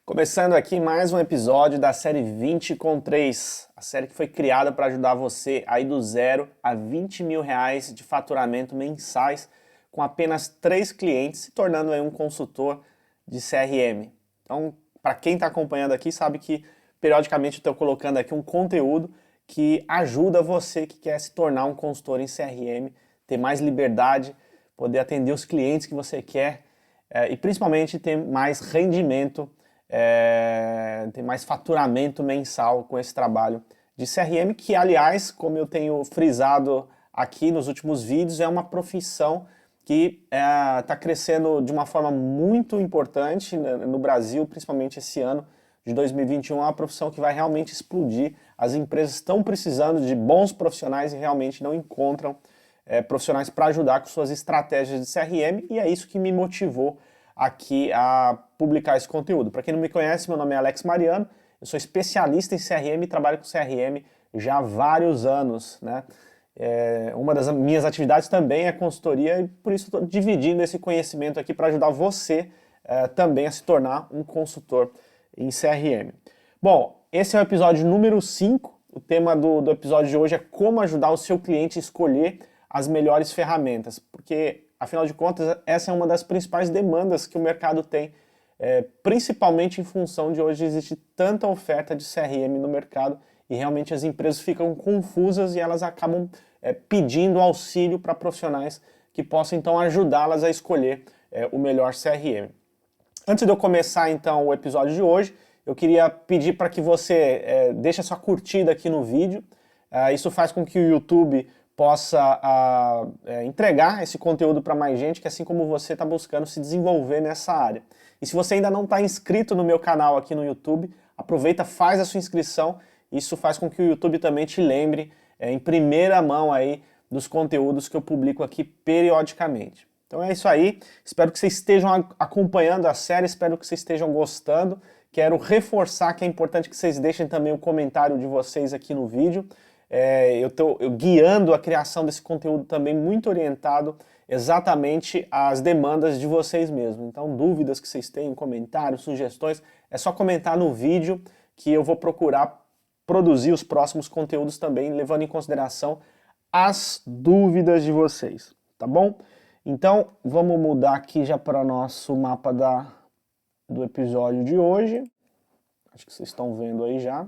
Começando aqui mais um episódio da série 20 com 3, a série que foi criada para ajudar você aí do zero a 20 mil reais de faturamento mensais com apenas 3 clientes, se tornando aí um consultor de CRM. Então, para quem está acompanhando aqui, sabe que periodicamente eu estou colocando aqui um conteúdo que ajuda você que quer se tornar um consultor em CRM, ter mais liberdade, poder atender os clientes que você quer e principalmente ter mais rendimento, ter mais faturamento mensal com esse trabalho de CRM, que aliás, como eu tenho frisado aqui nos últimos vídeos, é uma profissão que está crescendo de uma forma muito importante no Brasil, principalmente esse ano de 2021, é uma profissão que vai realmente explodir. As empresas estão precisando de bons profissionais e realmente não encontram profissionais para ajudar com suas estratégias de CRM, e é isso que me motivou aqui a publicar esse conteúdo. Para quem não me conhece, meu nome é Alex Mariano, eu sou especialista em CRM e trabalho com CRM já há vários anos, né? Uma das minhas atividades também é consultoria e por isso estou dividindo esse conhecimento aqui para ajudar você também a se tornar um consultor em CRM. Bom, esse é o episódio número 5, o tema do episódio de hoje é como ajudar o seu cliente a escolher as melhores ferramentas, porque afinal de contas, essa é uma das principais demandas que o mercado tem, principalmente em função de hoje existe tanta oferta de CRM no mercado e realmente as empresas ficam confusas e elas acabam pedindo auxílio para profissionais que possam então ajudá-las a escolher o melhor CRM. Antes de eu começar então o episódio de hoje, eu queria pedir para que você deixe a sua curtida aqui no vídeo. Isso faz com que o YouTube possa entregar esse conteúdo para mais gente que assim como você está buscando se desenvolver nessa área. E se você ainda não está inscrito no meu canal aqui no YouTube, aproveita, faz a sua inscrição, isso faz com que o YouTube também te lembre em primeira mão aí dos conteúdos que eu publico aqui periodicamente. Então é isso aí, espero que vocês estejam acompanhando a série, espero que vocês estejam gostando, quero reforçar que é importante que vocês deixem também o comentário de vocês aqui no vídeo. Eu estou guiando a criação desse conteúdo também muito orientado exatamente às demandas de vocês mesmos. Então, dúvidas que vocês têm, comentários, sugestões, é só comentar no vídeo que eu vou procurar produzir os próximos conteúdos também, levando em consideração as dúvidas de vocês, tá bom? Então, vamos mudar aqui já para o nosso mapa do episódio de hoje. Acho que vocês estão vendo aí já.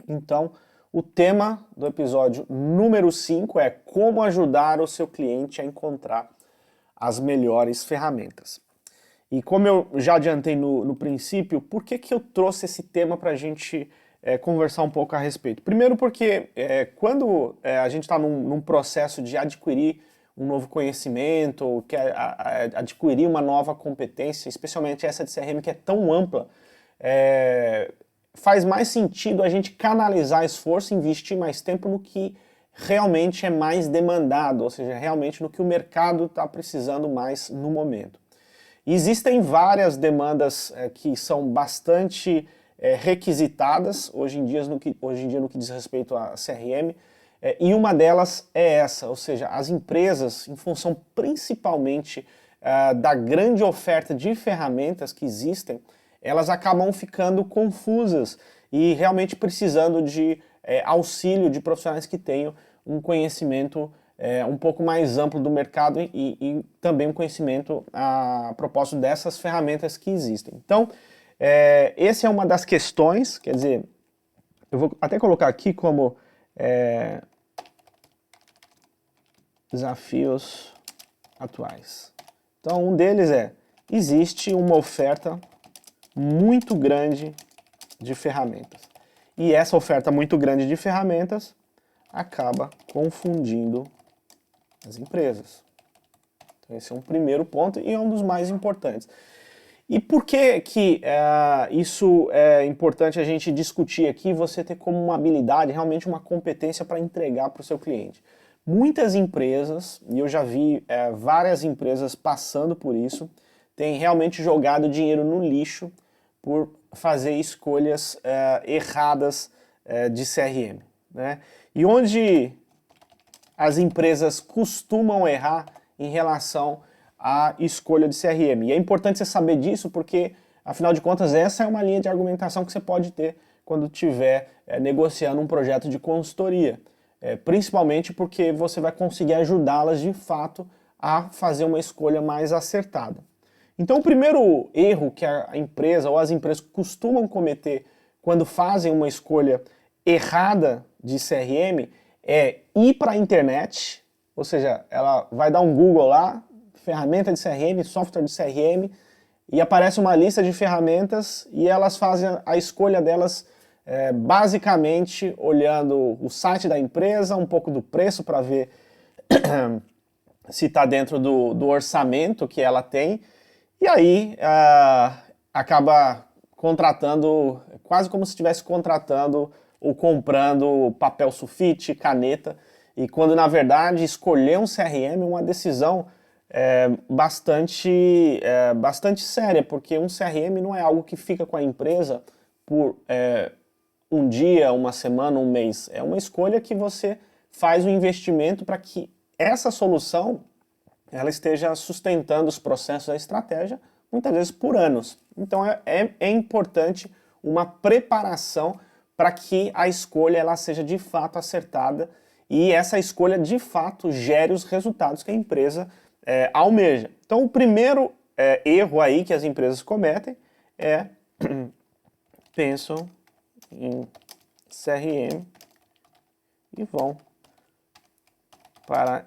Então, o tema do episódio número 5 é como ajudar o seu cliente a encontrar as melhores ferramentas. E como eu já adiantei no princípio, por que eu trouxe esse tema para a gente conversar um pouco a respeito? Primeiro porque quando a gente está num processo de adquirir um novo conhecimento, ou quer adquirir uma nova competência, especialmente essa de CRM que é tão ampla, faz mais sentido a gente canalizar esforço, investir mais tempo no que realmente é mais demandado, ou seja, realmente no que o mercado está precisando mais no momento. E existem várias demandas que são bastante requisitadas hoje em dia no que diz respeito a CRM, e uma delas é essa, ou seja, as empresas, em função principalmente da grande oferta de ferramentas que existem, elas acabam ficando confusas e realmente precisando de auxílio de profissionais que tenham um conhecimento um pouco mais amplo do mercado e também um conhecimento a propósito dessas ferramentas que existem. Então, essa é uma das questões, quer dizer, eu vou até colocar aqui como desafios atuais. Então, um deles existe uma oferta muito grande de ferramentas. E essa oferta muito grande de ferramentas acaba confundindo as empresas. Então esse é um primeiro ponto e é um dos mais importantes. E por que isso é importante a gente discutir aqui, você ter como uma habilidade, realmente uma competência para entregar para o seu cliente? Muitas empresas, e eu já vi várias empresas passando por isso, têm realmente jogado dinheiro no lixo por fazer escolhas erradas de CRM, né? E onde as empresas costumam errar em relação à escolha de CRM. E é importante você saber disso porque Afinal de contas, essa é uma linha de argumentação que você pode ter quando estiver negociando um projeto de consultoria. Principalmente porque você vai conseguir ajudá-las de fato a fazer uma escolha mais acertada. Então o primeiro erro que a empresa ou as empresas costumam cometer quando fazem uma escolha errada de CRM é ir para a internet, ou seja, ela vai dar um Google lá, ferramenta de CRM, software de CRM, e aparece uma lista de ferramentas e elas fazem a escolha delas basicamente olhando o site da empresa, um pouco do preço para ver se está dentro do orçamento que ela tem, e aí acaba contratando, quase como se estivesse contratando ou comprando papel sulfite, caneta, e quando na verdade escolher um CRM é uma decisão bastante séria, porque um CRM não é algo que fica com a empresa por um dia, uma semana, um mês. É uma escolha que você faz um investimento para que essa solução ela esteja sustentando os processos da estratégia, muitas vezes por anos. Então é importante uma preparação para que a escolha ela seja de fato acertada e essa escolha de fato gere os resultados que a empresa almeja. Então o primeiro erro aí que as empresas cometem é pensam em CRM e vão para a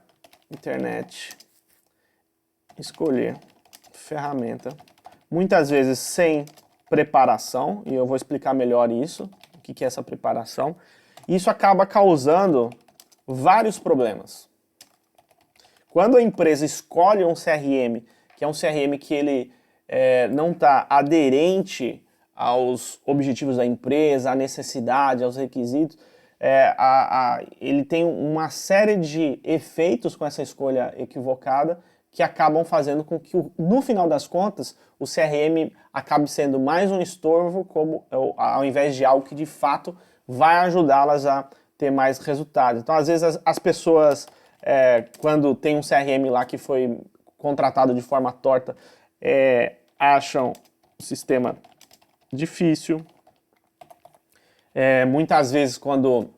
internet escolher ferramenta, muitas vezes sem preparação, e eu vou explicar melhor isso, o que é essa preparação. Isso acaba causando vários problemas. Quando a empresa escolhe um CRM, que é um CRM que ele não está aderente aos objetivos da empresa, à necessidade, aos requisitos, ele tem uma série de efeitos com essa escolha equivocada que acabam fazendo com que, no final das contas, o CRM acabe sendo mais um estorvo, ao invés de algo que de fato vai ajudá-las a ter mais resultados. Então, às vezes, as pessoas, quando tem um CRM lá que foi contratado de forma torta, acham o sistema difícil. Muitas vezes, quando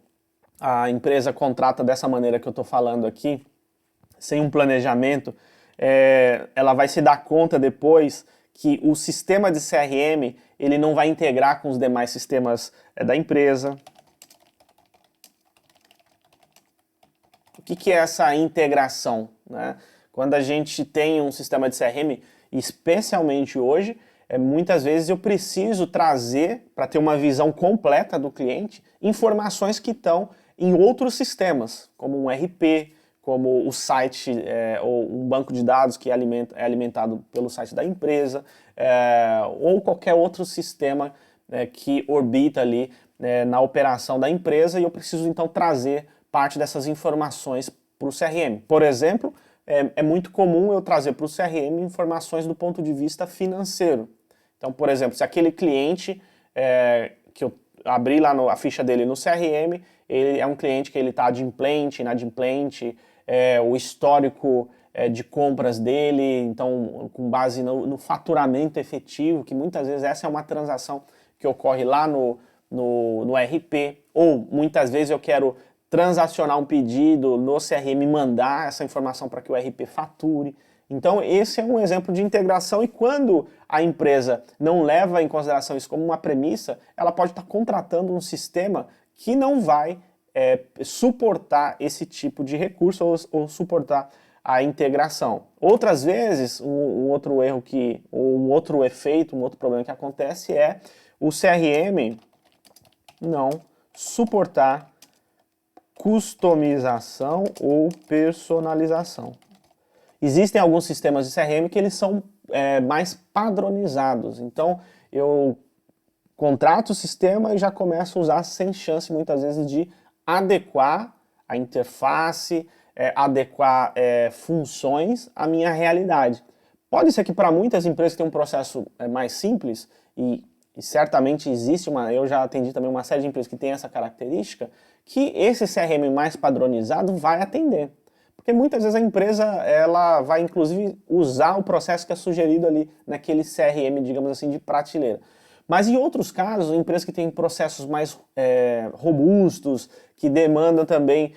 a empresa contrata dessa maneira que eu estou falando aqui, sem um planejamento, ela vai se dar conta depois que o sistema de CRM ele não vai integrar com os demais sistemas da empresa. O que é essa integração, né? Quando a gente tem um sistema de CRM, especialmente hoje, muitas vezes eu preciso trazer, para ter uma visão completa do cliente, informações que estão em outros sistemas, como um RP, como o site ou um banco de dados que é alimentado pelo site da empresa, ou qualquer outro sistema que orbita ali na operação da empresa, e eu preciso então trazer parte dessas informações para o CRM. Por exemplo, é muito comum eu trazer para o CRM informações do ponto de vista financeiro. Então, por exemplo, se aquele cliente que eu abri lá a ficha dele no CRM, ele é um cliente que ele está adimplente, inadimplente, o histórico de compras dele, então com base no faturamento efetivo, que muitas vezes essa é uma transação que ocorre lá no RP, ou muitas vezes eu quero transacionar um pedido no CRM e mandar essa informação para que o RP fature. Então esse é um exemplo de integração, e quando a empresa não leva em consideração isso como uma premissa, ela pode estar contratando um sistema que não vai suportar esse tipo de recurso ou suportar a integração. Outras vezes, um outro erro um outro efeito, um outro problema que acontece é o CRM não suportar customização ou personalização. Existem alguns sistemas de CRM que eles são mais padronizados, então eu contrato o sistema e já começo a usar sem chance muitas vezes de adequar a interface, adequar funções à minha realidade. Pode ser que para muitas empresas que têm um processo mais simples, e certamente existe eu já atendi também uma série de empresas que tem essa característica, que esse CRM mais padronizado vai atender. Porque muitas vezes a empresa ela vai inclusive usar o processo que é sugerido ali naquele CRM, digamos assim, de prateleira. Mas em outros casos, empresas que têm processos mais robustos, que demandam também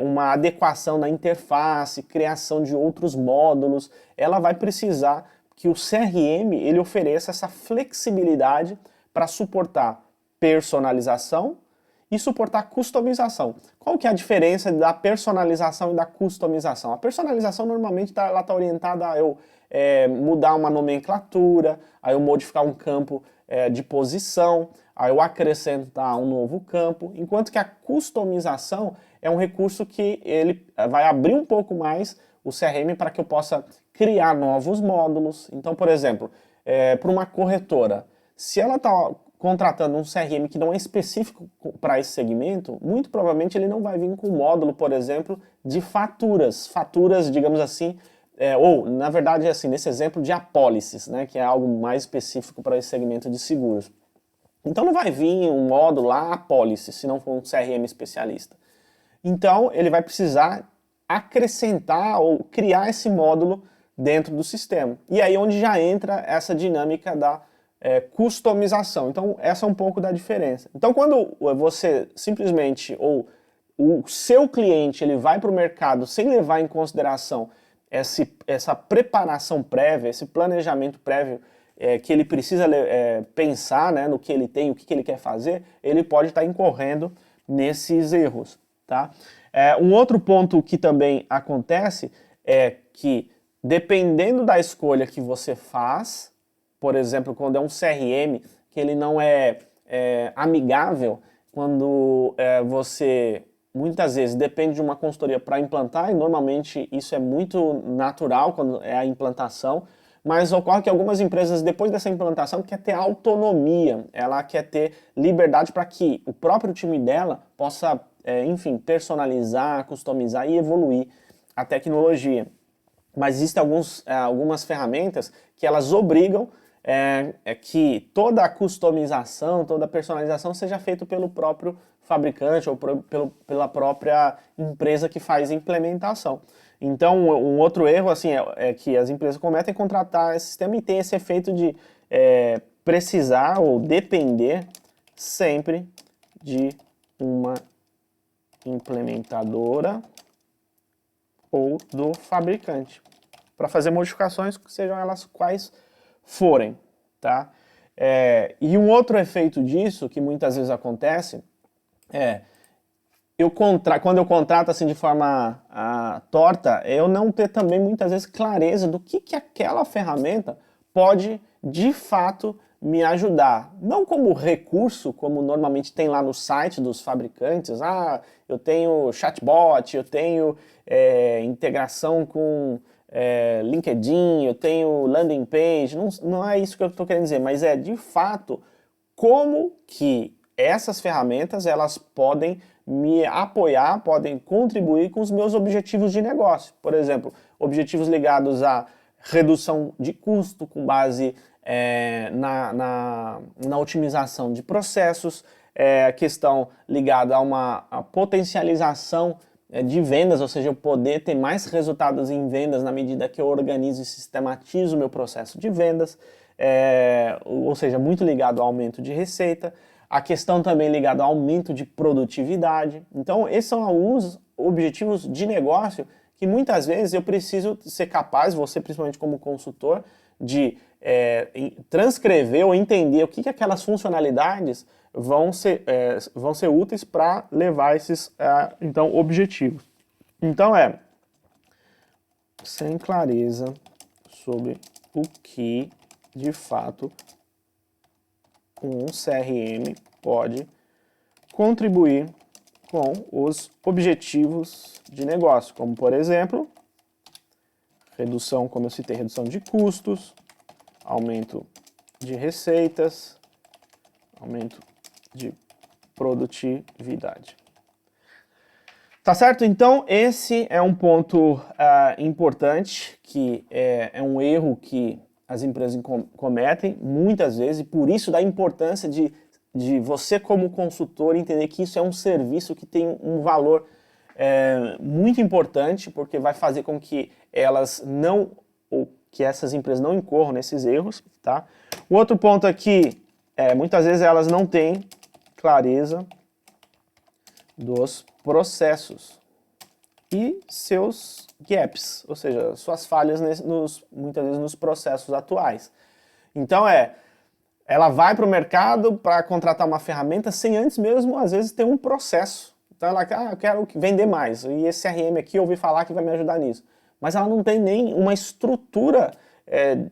uma adequação na interface, criação de outros módulos, ela vai precisar que o CRM ele ofereça essa flexibilidade para suportar personalização e suportar customização. Qual que é a diferença da personalização e da customização? A personalização normalmente ela está orientada a eu mudar uma nomenclatura, a eu modificar um campo de posição, a eu acrescentar um novo campo, enquanto que a customização é um recurso que ele vai abrir um pouco mais o CRM para que eu possa criar novos módulos. Então, por exemplo, para uma corretora, se ela está contratando um CRM que não é específico para esse segmento, muito provavelmente ele não vai vir com um módulo, por exemplo, de faturas, digamos assim, ou, na verdade, assim, nesse exemplo de apólices, né, que é algo mais específico para esse segmento de seguros. Então não vai vir um módulo lá, apólice, se não for um CRM especialista. Então ele vai precisar acrescentar ou criar esse módulo dentro do sistema. E aí onde já entra essa dinâmica da customização. Então essa é um pouco da diferença. Então quando você simplesmente, ou o seu cliente, ele vai para o mercado sem levar em consideração essa preparação prévia, esse planejamento prévio que ele precisa pensar, né, no que ele tem, o que ele quer fazer, ele pode estar incorrendo nesses erros. Tá? Um outro ponto que também acontece é que, dependendo da escolha que você faz, por exemplo, quando é um CRM que ele não é amigável, quando você muitas vezes depende de uma consultoria para implantar, e normalmente isso é muito natural quando é a implantação, mas ocorre que algumas empresas, depois dessa implantação, quer ter autonomia, ela quer ter liberdade para que o próprio time dela possa, enfim, personalizar, customizar e evoluir a tecnologia. Mas existem algumas ferramentas que elas obrigam que toda a customização, toda a personalização seja feita pelo próprio fabricante ou pela própria empresa que faz a implementação. Então, um outro erro assim, que as empresas cometem é contratar esse sistema e tem esse efeito de precisar ou depender sempre de uma implementadora ou do fabricante para fazer modificações, sejam elas quais forem. Tá? E um outro efeito disso, que muitas vezes acontece, quando eu contrato assim de forma torta, eu não ter também muitas vezes clareza do que aquela ferramenta pode de fato me ajudar. Não como recurso, como normalmente tem lá no site dos fabricantes, eu tenho chatbot, eu tenho integração com LinkedIn, eu tenho landing page, não é isso que eu estou querendo dizer, mas de fato como que essas ferramentas elas podem me apoiar, podem contribuir com os meus objetivos de negócio. Por exemplo, objetivos ligados à redução de custo com base na otimização de processos, a questão ligada a uma potencialização de vendas, ou seja, eu poder ter mais resultados em vendas na medida que eu organizo e sistematizo o meu processo de vendas, ou seja, muito ligado ao aumento de receita, a questão também ligada ao aumento de produtividade. Então, esses são alguns objetivos de negócio que muitas vezes eu preciso ser capaz, você principalmente como consultor, de transcrever ou entender o que aquelas funcionalidades vão ser úteis para levar esses então, objetivos. Então sem clareza sobre o que de fato um CRM pode contribuir com os objetivos de negócio, como por exemplo, redução, como eu citei, redução de custos, aumento de receitas, aumento de produtividade. Tá certo? Então, esse é um ponto importante, que é um erro que as empresas cometem muitas vezes, e por isso da importância de você como consultor entender que isso é um serviço que tem um valor muito importante, porque vai fazer com que elas não, ou que essas empresas não incorram nesses erros, tá? O outro ponto aqui, muitas vezes elas não têm clareza dos processos e seus gaps, ou seja, suas falhas muitas vezes nos processos atuais. Então ela vai para o mercado para contratar uma ferramenta sem antes mesmo, às vezes, ter um processo. Então ela, eu quero vender mais, e esse CRM aqui eu ouvi falar que vai me ajudar nisso. Mas ela não tem nem uma estrutura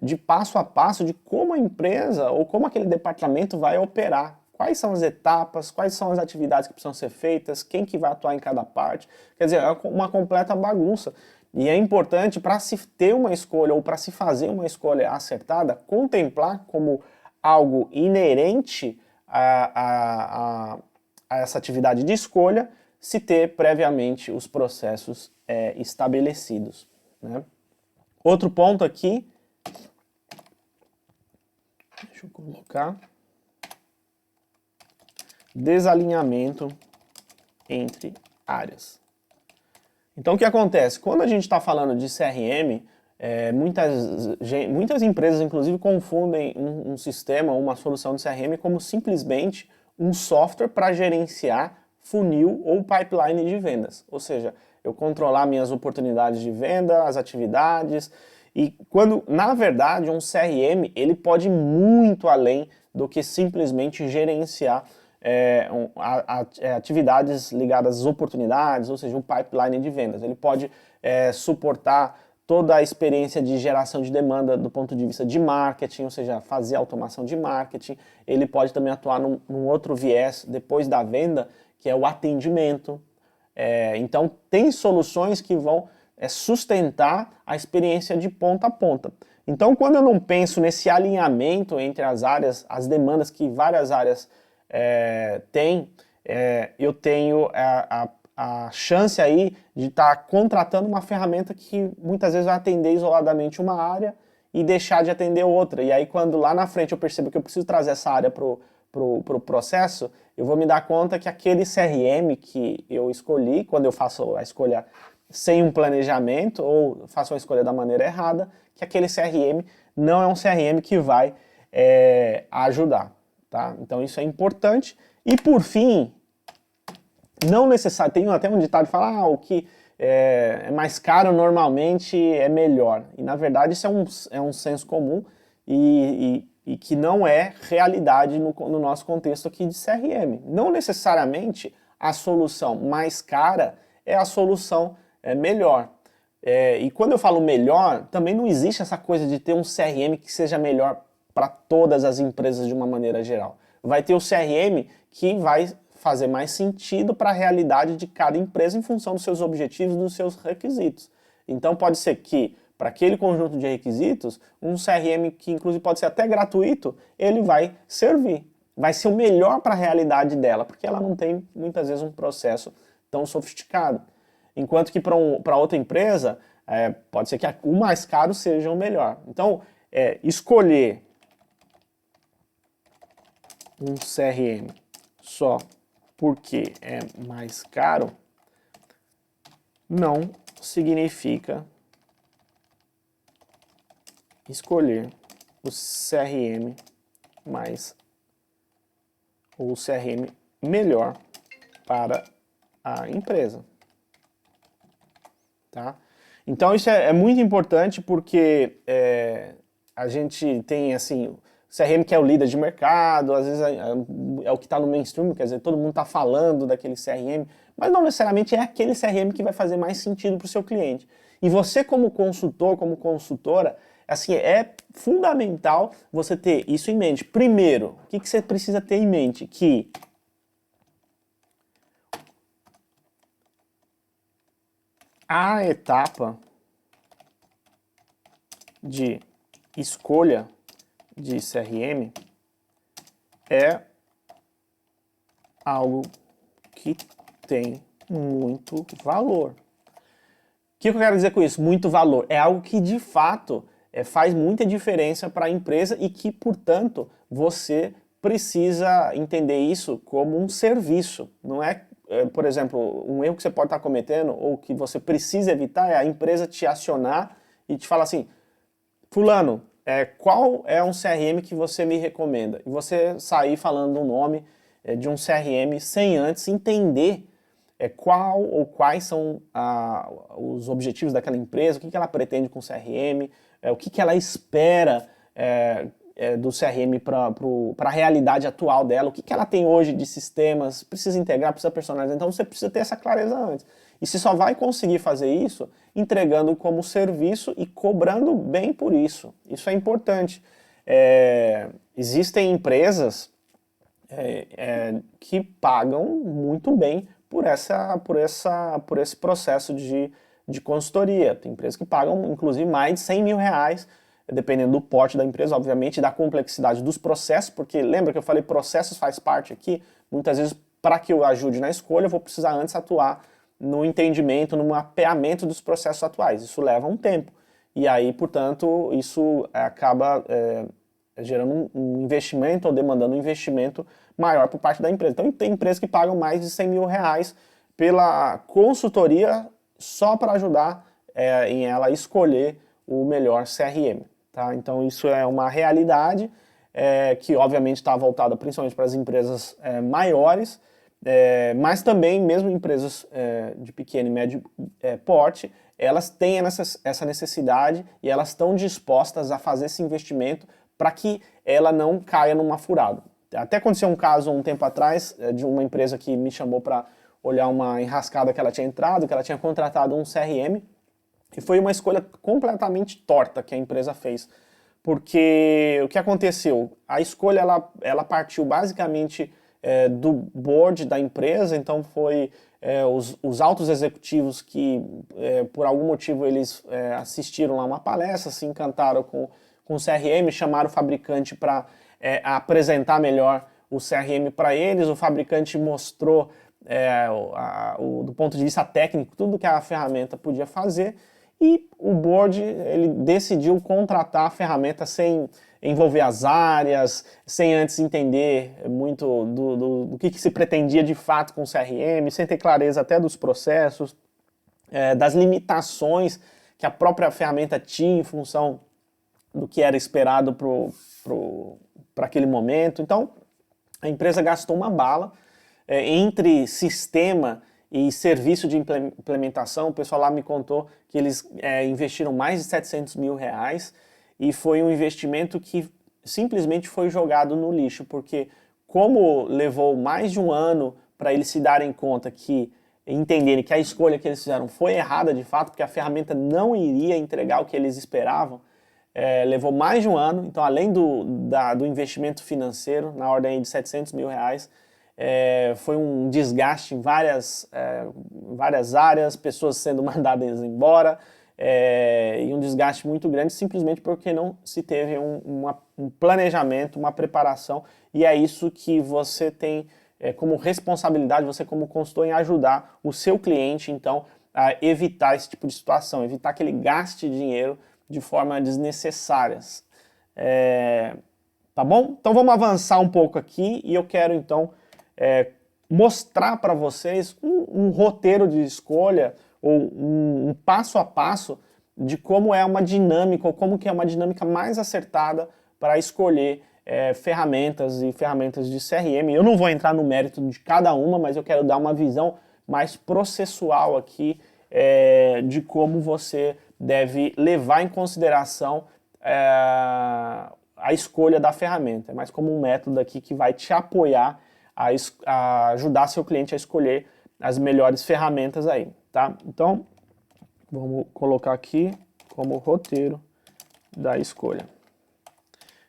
de passo a passo de como a empresa ou como aquele departamento vai operar. Quais são as etapas, quais são as atividades que precisam ser feitas, quem que vai atuar em cada parte. Quer dizer, é uma completa bagunça. E é importante, para se ter uma escolha ou para se fazer uma escolha acertada, contemplar como algo inerente a essa atividade de escolha, se ter previamente os processos estabelecidos, né? Outro ponto aqui, deixa eu colocar, desalinhamento entre áreas. Então o que acontece? Quando a gente está falando de CRM, muitas empresas inclusive confundem um sistema, uma solução de CRM como simplesmente um software para gerenciar funil ou pipeline de vendas. Ou seja, eu controlar minhas oportunidades de venda, as atividades, e quando, na verdade, um CRM ele pode ir muito além do que simplesmente gerenciar atividades ligadas às oportunidades, ou seja, um pipeline de vendas. Ele pode suportar toda a experiência de geração de demanda do ponto de vista de marketing, ou seja, fazer automação de marketing. Ele pode também atuar num outro viés depois da venda, que é o atendimento. Então, tem soluções que vão sustentar a experiência de ponta a ponta. Então, quando eu não penso nesse alinhamento entre as áreas, as demandas que várias áreas têm, eu tenho a chance aí de estar contratando uma ferramenta que muitas vezes vai atender isoladamente uma área e deixar de atender outra. E aí quando lá na frente eu percebo que eu preciso trazer essa área pro processo, eu vou me dar conta que aquele CRM que eu escolhi, quando eu faço a escolha sem um planejamento ou faço a escolha da maneira errada, que aquele CRM não é um CRM que vai ajudar, tá? Então isso é importante. E por fim, não necessário, tem até um ditado que fala, o que é mais caro normalmente é melhor. E na verdade isso é um senso comum e que não é realidade no nosso contexto aqui de CRM. Não necessariamente a solução mais cara é a solução melhor. E quando eu falo melhor, também não existe essa coisa de ter um CRM que seja melhor para todas as empresas de uma maneira geral. Vai ter o CRM que vai fazer mais sentido para a realidade de cada empresa em função dos seus objetivos e dos seus requisitos. Então pode ser que, para aquele conjunto de requisitos, um CRM que inclusive pode ser até gratuito, ele vai servir. Vai ser o melhor para a realidade dela, porque ela não tem muitas vezes um processo tão sofisticado. Enquanto que para outra empresa, pode ser que o mais caro seja o melhor. Então, escolher um CRM só porque é mais caro não significa escolher o CRM ou o CRM melhor para a empresa. Tá? Então isso é muito importante porque a gente tem assim, CRM que é o líder de mercado, às vezes é o que está no mainstream, quer dizer, todo mundo está falando daquele CRM, mas não necessariamente é aquele CRM que vai fazer mais sentido para o seu cliente. E você como consultor, como consultora, assim, é fundamental você ter isso em mente. Primeiro, o que você precisa ter em mente? Que a etapa de escolha de CRM é algo que tem muito valor. O que eu quero dizer com isso? Muito valor. É algo que de fato faz muita diferença para a empresa e que, portanto, você precisa entender isso como um serviço. Não é por exemplo, um erro que você pode estar cometendo ou que você precisa evitar é a empresa te acionar e te falar assim, fulano, qual é um CRM que você me recomenda? E você sair falando o nome de um CRM sem antes entender qual ou quais são os objetivos daquela empresa, o que ela pretende com o CRM, o que ela espera do CRM para a realidade atual dela, o que ela tem hoje de sistemas, precisa integrar, precisa personalizar, então você precisa ter essa clareza antes. E você só vai conseguir fazer isso entregando como serviço e cobrando bem por isso. Isso é importante. Existem empresas que pagam muito bem por esse processo de consultoria. Tem empresas que pagam, inclusive, mais de 100 mil reais, dependendo do porte da empresa, obviamente, e da complexidade dos processos, porque lembra que eu falei processos faz parte aqui? Muitas vezes, para que eu ajude na escolha, eu vou precisar antes atuar no entendimento, no mapeamento dos processos atuais. Isso leva um tempo. E aí, portanto, isso acaba gerando um investimento ou demandando um investimento maior por parte da empresa. Então, tem empresas que pagam mais de 100 mil reais pela consultoria só para ajudar em ela escolher o melhor CRM. Tá? Então, isso é uma realidade que, obviamente, está voltada principalmente para as empresas maiores, mas também, mesmo empresas de pequeno e médio porte, elas têm essa necessidade e elas estão dispostas a fazer esse investimento para que ela não caia numa furada. Até aconteceu um caso um tempo atrás de uma empresa que me chamou para olhar uma enrascada que ela tinha entrado, que ela tinha contratado um CRM, e foi uma escolha completamente torta que a empresa fez. Porque o que aconteceu? A escolha ela partiu basicamente do board da empresa, então foi os altos executivos que, por algum motivo, eles assistiram a uma palestra, se encantaram com o CRM, chamaram o fabricante para apresentar melhor o CRM para eles, o fabricante mostrou do ponto de vista técnico tudo que a ferramenta podia fazer, e o board ele decidiu contratar a ferramenta sem envolver as áreas, sem antes entender muito do que se pretendia de fato com o CRM, sem ter clareza até dos processos, das limitações que a própria ferramenta tinha em função do que era esperado para aquele momento. Então, a empresa gastou uma bala entre sistema e serviço de implementação. O pessoal lá me contou que eles investiram mais de 700 mil reais e foi um investimento que simplesmente foi jogado no lixo, porque como levou mais de um ano para eles se darem conta entenderem que a escolha que eles fizeram foi errada de fato, porque a ferramenta não iria entregar o que eles esperavam, levou mais de um ano. Então, além do investimento financeiro, na ordem de 700 mil reais, foi um desgaste em várias áreas, pessoas sendo mandadas embora, e um desgaste muito grande simplesmente porque não se teve um planejamento, uma preparação, e é isso que você tem como responsabilidade, você como consultor, em ajudar o seu cliente, então, a evitar esse tipo de situação, evitar que ele gaste dinheiro de forma desnecessária. Tá bom? Então vamos avançar um pouco aqui e eu quero então mostrar para vocês um roteiro de escolha ou um passo a passo de como é uma dinâmica ou como que é uma dinâmica mais acertada para escolher ferramentas e ferramentas de CRM. Eu não vou entrar no mérito de cada uma, mas eu quero dar uma visão mais processual aqui de como você deve levar em consideração a escolha da ferramenta. É mais como um método aqui que vai te apoiar a ajudar seu cliente a escolher as melhores ferramentas aí, tá? Então, vamos colocar aqui como roteiro da escolha.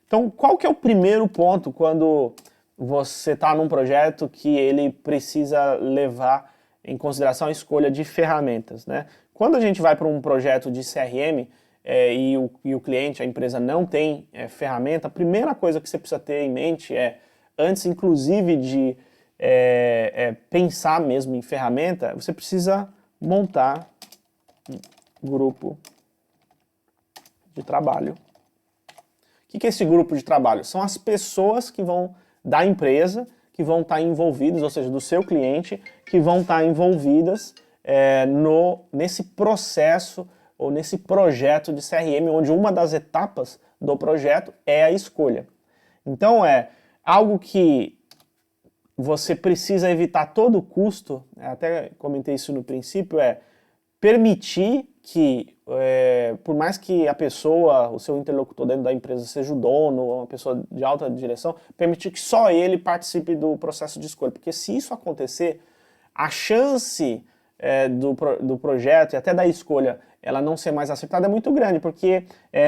Então, qual que é o primeiro ponto quando você está num projeto que ele precisa levar em consideração a escolha de ferramentas, né? Quando a gente vai para um projeto de CRM e o cliente, a empresa não tem ferramenta, a primeira coisa que você precisa ter em mente antes inclusive de pensar mesmo em ferramenta, você precisa montar um grupo de trabalho. O que é esse grupo de trabalho? São as pessoas que vão da empresa que vão estar envolvidas, ou seja, do seu cliente, que vão estar envolvidas nesse processo ou nesse projeto de CRM, onde uma das etapas do projeto é a escolha. Então é algo que você precisa evitar a todo custo, até comentei isso no princípio, permitir que, por mais que a pessoa, o seu interlocutor dentro da empresa seja o dono, ou uma pessoa de alta direção, permitir que só ele participe do processo de escolha. Porque se isso acontecer, a chance do projeto e até da escolha ela não ser mais acertada é muito grande, porque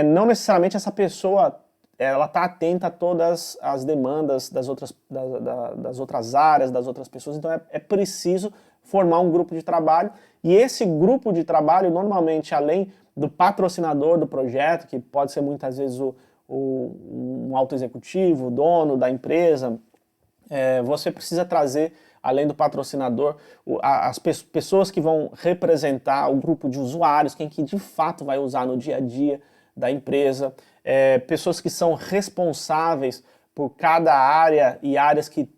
não necessariamente essa pessoa ela está atenta a todas as demandas das outras áreas, das outras pessoas, então é preciso formar um grupo de trabalho, e esse grupo de trabalho, normalmente, além do patrocinador do projeto, que pode ser muitas vezes um alto executivo, o dono da empresa, você precisa trazer, além do patrocinador, as pessoas que vão representar o grupo de usuários, quem que de fato vai usar no dia a dia da empresa, pessoas que são responsáveis por cada área e áreas que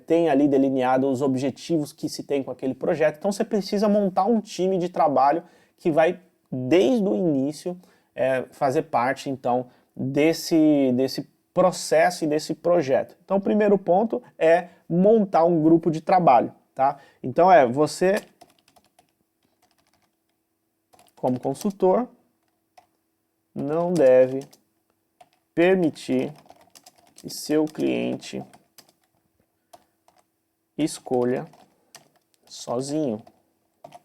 tem ali delineado os objetivos que se tem com aquele projeto. Então você precisa montar um time de trabalho que vai, desde o início, fazer parte, então, desse processo e desse projeto. Então o primeiro ponto é montar um grupo de trabalho, tá? Então você, como consultor, não deve permitir que seu cliente escolha sozinho.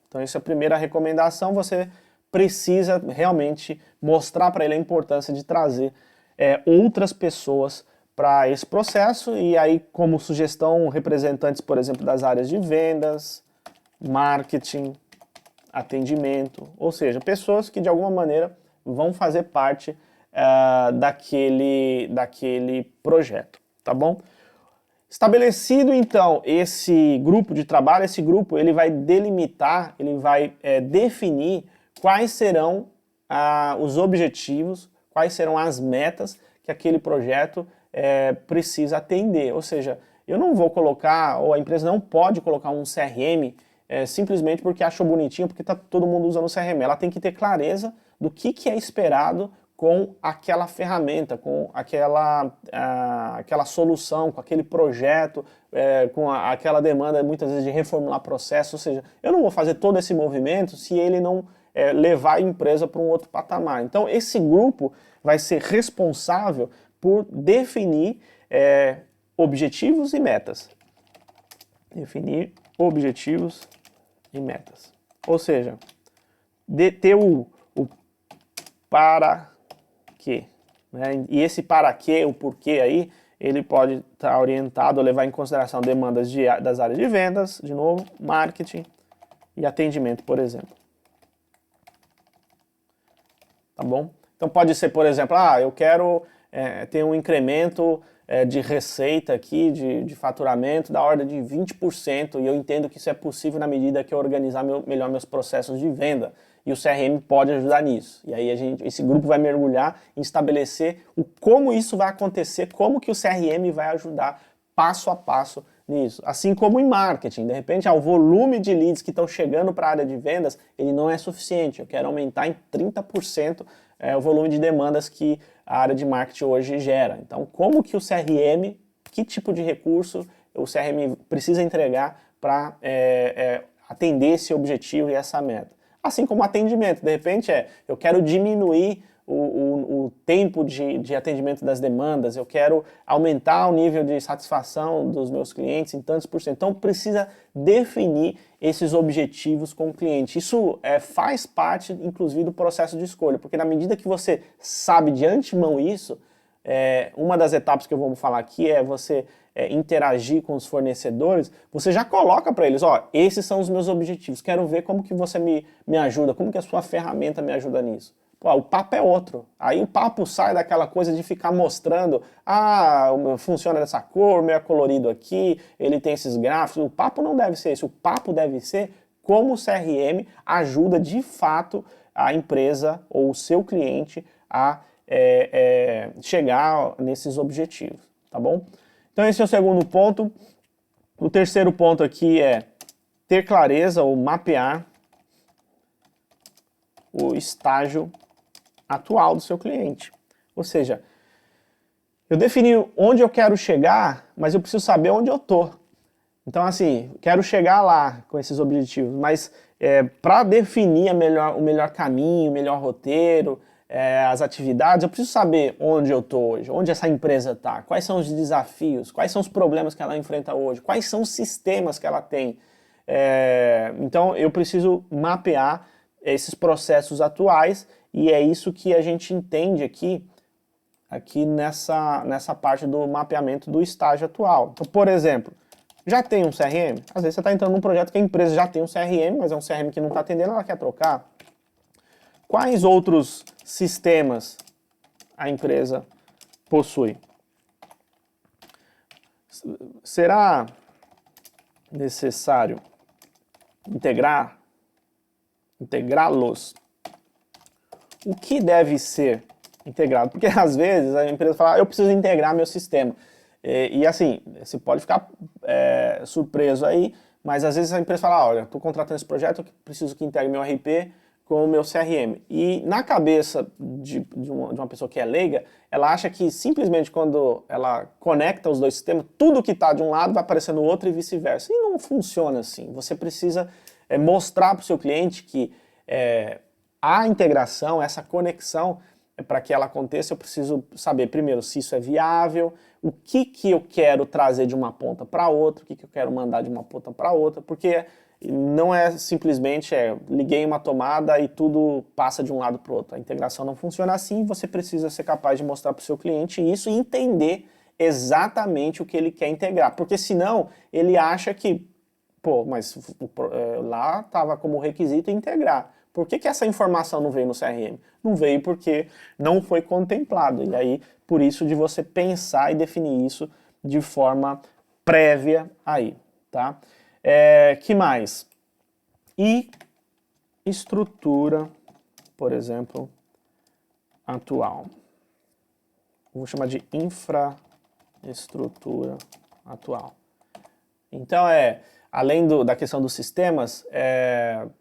Então essa é a primeira recomendação, você precisa realmente mostrar para ele a importância de trazer outras pessoas para esse processo, e aí como sugestão, representantes, por exemplo, das áreas de vendas, marketing, atendimento, ou seja, pessoas que de alguma maneira vão fazer parte daquele projeto, tá bom? Estabelecido então esse grupo de trabalho, esse grupo ele vai delimitar, ele vai definir quais serão os objetivos, quais serão as metas que aquele projeto precisa atender. Ou seja, eu não vou colocar, ou a empresa não pode colocar um CRM simplesmente porque achou bonitinho, porque está todo mundo usando o CRM. Ela tem que ter clareza do que é esperado com aquela ferramenta, com aquela solução, com aquele projeto, com aquela demanda muitas vezes de reformular processo. Ou seja, eu não vou fazer todo esse movimento se ele não levar a empresa para um outro patamar. Então esse grupo vai ser responsável por definir objetivos e metas. Definir objetivos e metas. Ou seja, ter o para quê, né? E esse para quê, o porquê aí, ele pode estar orientado a levar em consideração demandas das áreas de vendas, de novo, marketing e atendimento, por exemplo. Tá bom? Então pode ser, por exemplo, eu quero ter um incremento de receita aqui, de faturamento da ordem de 20%, e eu entendo que isso é possível na medida que eu organizar melhor meus processos de venda. E o CRM pode ajudar nisso. E aí esse grupo vai mergulhar em estabelecer como isso vai acontecer, como que o CRM vai ajudar passo a passo nisso. Assim como em marketing, de repente o volume de leads que estão chegando para a área de vendas, ele não é suficiente. Eu quero aumentar em 30% o volume de demandas que a área de marketing hoje gera. Então, como que o CRM, que tipo de recurso o CRM precisa entregar para atender esse objetivo e essa meta? Assim como atendimento, de repente eu quero diminuir o tempo de atendimento das demandas, eu quero aumentar o nível de satisfação dos meus clientes em tantos por cento. Então precisa definir esses objetivos com o cliente. Isso faz parte, inclusive, do processo de escolha, porque na medida que você sabe de antemão isso, uma das etapas que eu vou falar aqui é você interagir com os fornecedores, você já coloca para eles, esses são os meus objetivos, quero ver como que você me ajuda, como que a sua ferramenta me ajuda nisso. Pô, o papo é outro. Aí o papo sai daquela coisa de ficar mostrando, funciona dessa cor, meio colorido aqui, ele tem esses gráficos. O papo não deve ser isso. O papo deve ser como o CRM ajuda de fato a empresa ou o seu cliente a chegar nesses objetivos, tá bom? Então esse é o segundo ponto. O terceiro ponto aqui é ter clareza ou mapear o estágio atual do seu cliente. Ou seja, eu defini onde eu quero chegar, mas eu preciso saber onde eu tô. Então, assim, quero chegar lá com esses objetivos, mas para definir o melhor caminho, o melhor roteiro, as atividades, eu preciso saber onde eu estou hoje, onde essa empresa está, quais são os desafios, quais são os problemas que ela enfrenta hoje, quais são os sistemas que ela tem. Então, eu preciso mapear esses processos atuais e é isso que a gente entende aqui nessa parte do mapeamento do estágio atual. Então, por exemplo, já tem um CRM? Às vezes você está entrando num projeto que a empresa já tem um CRM, mas é um CRM que não está atendendo, ela quer trocar. Quais outros sistemas a empresa possui? Será necessário integrá-los? O que deve ser integrado? Porque às vezes a empresa fala, eu preciso integrar meu sistema. E assim, você pode ficar surpreso aí, mas às vezes a empresa fala, olha, estou contratando esse projeto, eu preciso que integre meu RP com o meu CRM. E na cabeça de uma pessoa que é leiga, ela acha que simplesmente quando ela conecta os dois sistemas, tudo que está de um lado vai aparecer no outro e vice-versa. E não funciona assim. Você precisa mostrar para o seu cliente que a integração, essa conexão, para que ela aconteça, eu preciso saber primeiro se isso é viável, o que eu quero trazer de uma ponta para outra, o que eu quero mandar de uma ponta para outra, porque não é simplesmente liguei uma tomada e tudo passa de um lado para o outro. A integração não funciona assim, você precisa ser capaz de mostrar para o seu cliente isso e entender exatamente o que ele quer integrar, porque senão ele acha que, pô, mas lá estava como requisito integrar. Por que essa informação não veio no CRM? Não veio porque não foi contemplado. E aí, por isso de você pensar e definir isso de forma prévia aí, tá? Que mais? E estrutura, por exemplo, atual. Vou chamar de infraestrutura atual. Então, além da questão dos sistemas,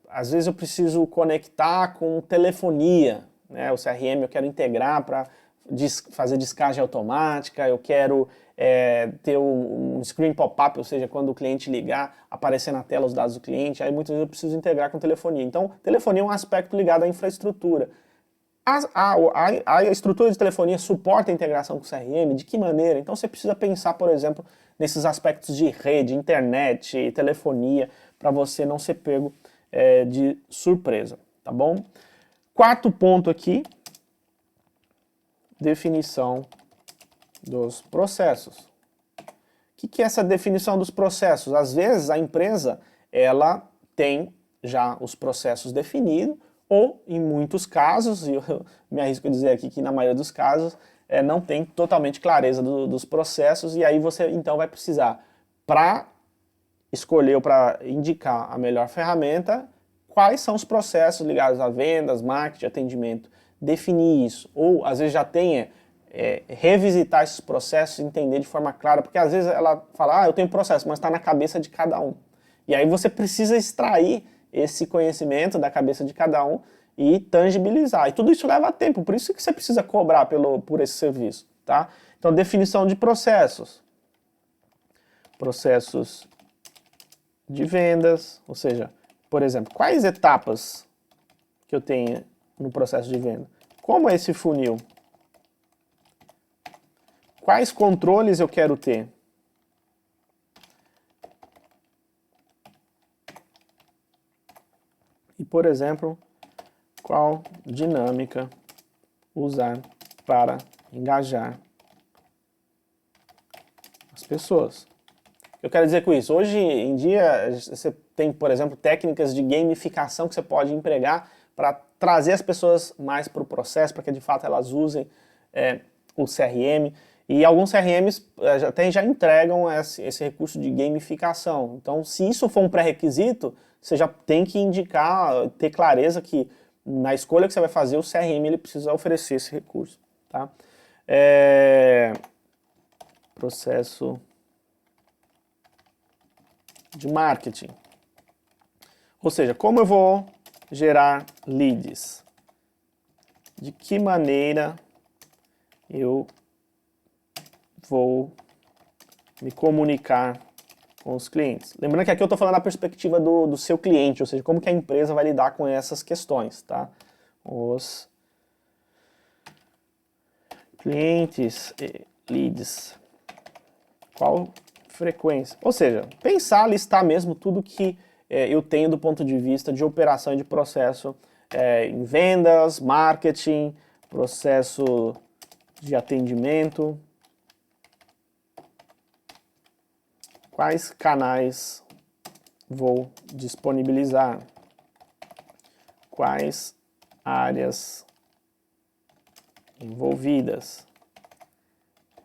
às vezes eu preciso conectar com telefonia, né? O CRM eu quero integrar para fazer descagem automática, eu quero ter um screen pop-up, ou seja, quando o cliente ligar, aparecer na tela os dados do cliente, aí muitas vezes eu preciso integrar com telefonia. Então, telefonia é um aspecto ligado à infraestrutura. A estrutura de telefonia suporta a integração com o CRM? De que maneira? Então você precisa pensar, por exemplo, nesses aspectos de rede, internet, telefonia, para você não ser pego de surpresa, tá bom? Quarto ponto aqui, definição dos processos. O que é essa definição dos processos? Às vezes a empresa ela tem já os processos definidos, ou em muitos casos, e eu me arrisco a dizer aqui que na maioria dos casos, não tem totalmente clareza dos processos, e aí você então vai precisar, para escolher ou para indicar a melhor ferramenta, quais são os processos ligados a vendas, marketing, atendimento, definir isso, ou às vezes já tem revisitar esses processos, entender de forma clara, porque às vezes ela fala, eu tenho processo, mas está na cabeça de cada um. E aí você precisa extrair esse conhecimento da cabeça de cada um e tangibilizar. E tudo isso leva tempo, por isso que você precisa cobrar por esse serviço, tá? Então, definição de processos. Processos de vendas, ou seja, por exemplo, quais etapas que eu tenho no processo de venda? Como é esse funil? Quais controles eu quero ter? E, por exemplo, qual dinâmica usar para engajar as pessoas? Eu quero dizer com isso, hoje em dia você tem, por exemplo, técnicas de gamificação que você pode empregar para trazer as pessoas mais para o processo, para que de fato elas usem o CRM. E alguns CRMs já entregam esse recurso de gamificação. Então, se isso for um pré-requisito, você já tem que indicar, ter clareza que na escolha que você vai fazer, o CRM ele precisa oferecer esse recurso. Tá? Processo de marketing. Ou seja, como eu vou gerar leads? De que maneira eu vou me comunicar com os clientes? Lembrando que aqui eu estou falando da perspectiva do seu cliente, ou seja, como que a empresa vai lidar com essas questões, tá? Os clientes e leads. Qual frequência? Ou seja, pensar, listar mesmo tudo que eu tenho do ponto de vista de operação e de processo em vendas, marketing, processo de atendimento. Quais canais vou disponibilizar? Quais áreas envolvidas?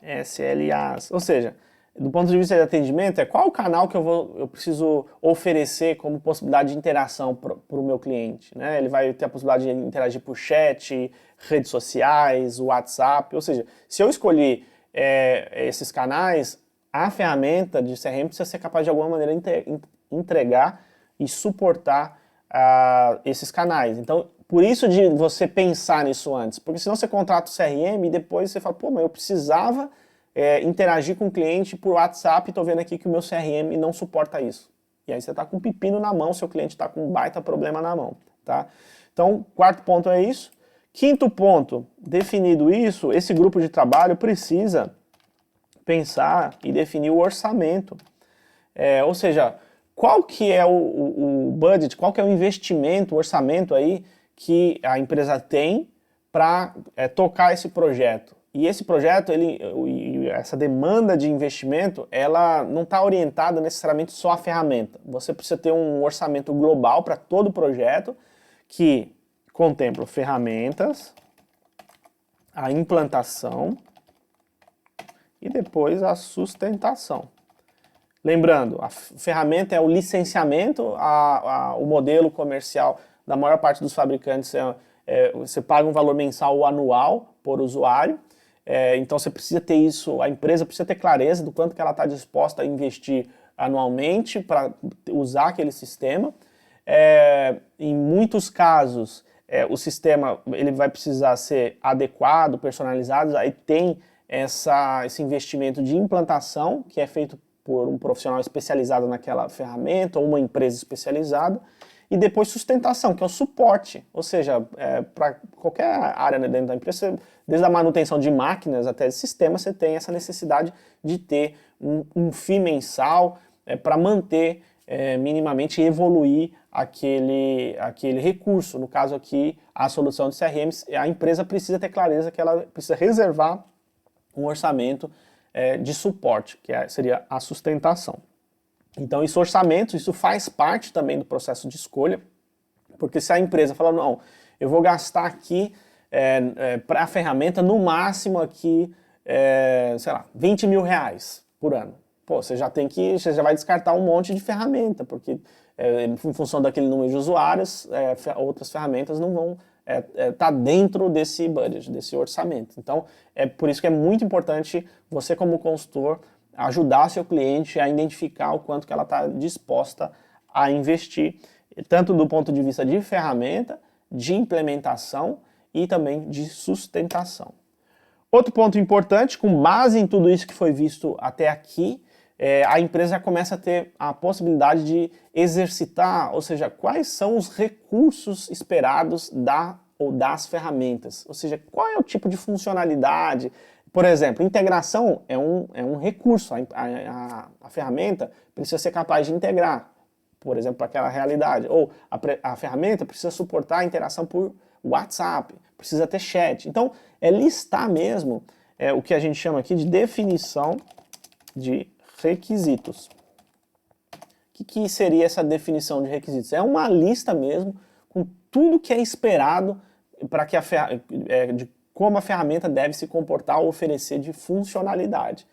SLAs. Ou seja, do ponto de vista de atendimento, qual o canal que eu preciso oferecer como possibilidade de interação para o meu cliente, né? Ele vai ter a possibilidade de interagir por chat, redes sociais, WhatsApp. Ou seja, se eu escolher esses canais, a ferramenta de CRM precisa ser capaz de alguma maneira entregar e suportar esses canais. Então, por isso de você pensar nisso antes, porque senão você contrata o CRM e depois você fala, pô, mas eu precisava interagir com o cliente por WhatsApp e estou vendo aqui que o meu CRM não suporta isso. E aí você está com um pepino na mão, seu cliente está com um baita problema na mão, tá? Então, quarto ponto é isso. Quinto ponto, definido isso, esse grupo de trabalho precisa pensar e definir o orçamento. Ou seja, qual que é o budget, qual que é o investimento, o orçamento aí que a empresa tem para tocar esse projeto. E esse projeto, essa demanda de investimento, ela não está orientada necessariamente só à ferramenta. Você precisa ter um orçamento global para todo o projeto que contempla ferramentas, a implantação e depois a sustentação. Lembrando, a ferramenta é o licenciamento, o modelo comercial da maior parte dos fabricantes você paga um valor mensal ou anual por usuário, então você precisa ter isso, a empresa precisa ter clareza do quanto que ela está disposta a investir anualmente para usar aquele sistema. Em muitos casos, o sistema ele vai precisar ser adequado, personalizado, aí tem esse investimento de implantação, que é feito por um profissional especializado naquela ferramenta ou uma empresa especializada, e depois sustentação, que é o suporte, ou seja, para qualquer área dentro da empresa, desde a manutenção de máquinas até de sistemas, você tem essa necessidade de ter um FII mensal para manter minimamente e evoluir aquele recurso. No caso aqui, a solução de CRM, a empresa precisa ter clareza que ela precisa reservar um orçamento de suporte, que seria a sustentação. Então, esse orçamento, isso faz parte também do processo de escolha, porque se a empresa fala, não, eu vou gastar aqui para a ferramenta no máximo aqui, sei lá, 20 mil reais por ano. Pô, você já vai descartar um monte de ferramenta, porque em função daquele número de usuários, outras ferramentas não vão estar dentro desse budget, desse orçamento. Então, é por isso que é muito importante você como consultor ajudar seu cliente a identificar o quanto que ela está disposta a investir, tanto do ponto de vista de ferramenta, de implementação e também de sustentação. Outro ponto importante, com base em tudo isso que foi visto até aqui, a empresa começa a ter a possibilidade de exercitar, ou seja, quais são os recursos esperados das ferramentas, ou seja, qual é o tipo de funcionalidade. Por exemplo, integração é um recurso, a ferramenta precisa ser capaz de integrar, por exemplo, para aquela realidade, ou a ferramenta precisa suportar a interação por WhatsApp, precisa ter chat. Então, listar mesmo o que a gente chama aqui de definição de requisitos. O que seria essa definição de requisitos? É uma lista mesmo com tudo que é esperado para que de como a ferramenta deve se comportar ou oferecer de funcionalidade,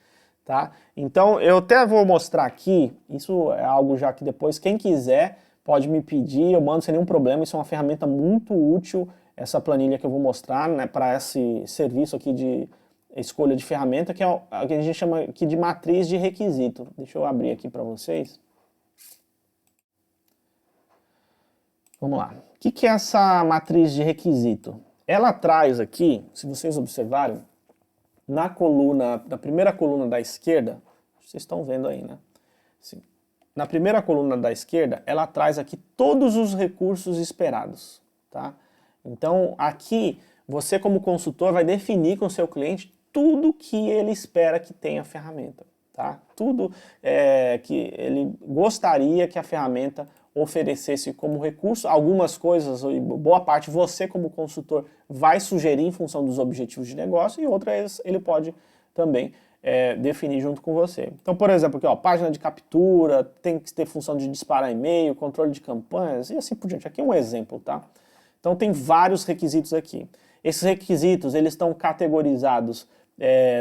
tá? Então, eu até vou mostrar aqui, isso é algo já que depois, quem quiser, pode me pedir, eu mando sem nenhum problema, isso é uma ferramenta muito útil, essa planilha que eu vou mostrar, né, para esse serviço aqui de escolha de ferramenta, que é o que a gente chama aqui de matriz de requisito. Deixa eu abrir aqui para vocês. Vamos lá. O que é essa matriz de requisito? Ela traz aqui, se vocês observarem, na primeira coluna da esquerda, vocês estão vendo aí, né? Sim. Na primeira coluna da esquerda, ela traz aqui todos os recursos esperados, tá? Então, aqui, você como consultor vai definir com o seu cliente tudo que ele espera que tenha a ferramenta, tá? Tudo que ele gostaria que a ferramenta oferecesse como recurso. Algumas coisas, boa parte, você como consultor vai sugerir em função dos objetivos de negócio, e outras ele pode também definir junto com você. Então, por exemplo, aqui, ó, página de captura, tem que ter função de disparar e-mail, controle de campanhas e assim por diante. Aqui é um exemplo, tá? Então tem vários requisitos aqui. Esses requisitos, eles estão categorizados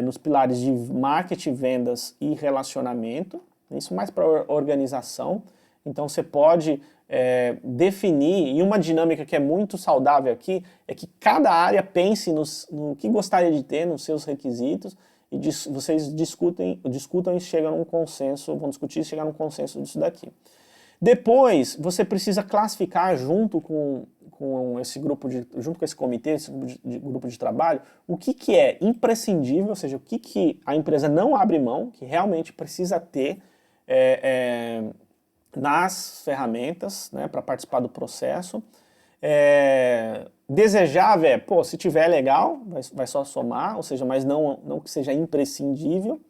nos pilares de marketing, vendas e relacionamento, isso mais para organização. Então você pode definir, e uma dinâmica que é muito saudável aqui, é que cada área pense no que gostaria de ter nos seus requisitos, e vocês discutam e chegam num consenso, vão discutir e chegar num consenso disso daqui. Depois, você precisa classificar junto com esse grupo junto com esse comitê, esse grupo de trabalho, o que é imprescindível, ou seja, o que a empresa não abre mão, que realmente precisa ter nas ferramentas, né, para participar do processo. Desejável pô, se tiver legal, vai só somar, ou seja, mas não que seja imprescindível.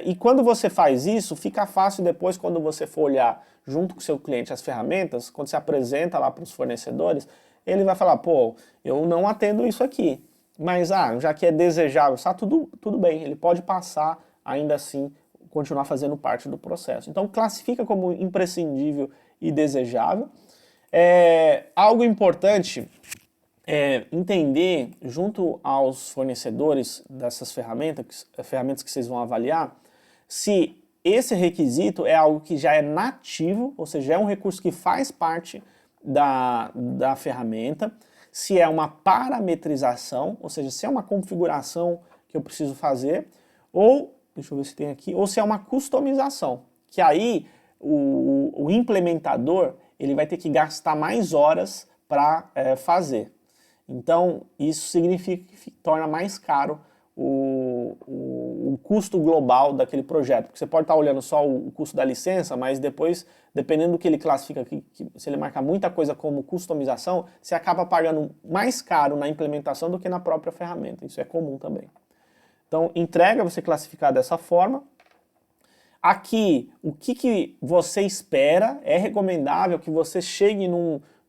E quando você faz isso, fica fácil depois, quando você for olhar junto com o seu cliente as ferramentas, quando você apresenta lá para os fornecedores, ele vai falar, pô, eu não atendo isso aqui, mas já que é desejável, está tudo bem, ele pode passar ainda assim, continuar fazendo parte do processo. Então classifica como imprescindível e desejável. Algo importante é entender, junto aos fornecedores dessas ferramentas que vocês vão avaliar, se esse requisito é algo que já é nativo, ou seja, é um recurso que faz parte da ferramenta, se é uma parametrização, ou seja, se é uma configuração que eu preciso fazer, ou, deixa eu ver se tem aqui, ou se é uma customização, que aí o implementador ele vai ter que gastar mais horas para fazer. Então, isso significa que torna mais caro o custo global daquele projeto. Porque você pode estar olhando só o custo da licença, mas depois, dependendo do que ele classifica aqui, se ele marcar muita coisa como customização, você acaba pagando mais caro na implementação do que na própria ferramenta. Isso é comum também. Então, entrega você classificar dessa forma. Aqui, o que você espera, é recomendável que você chegue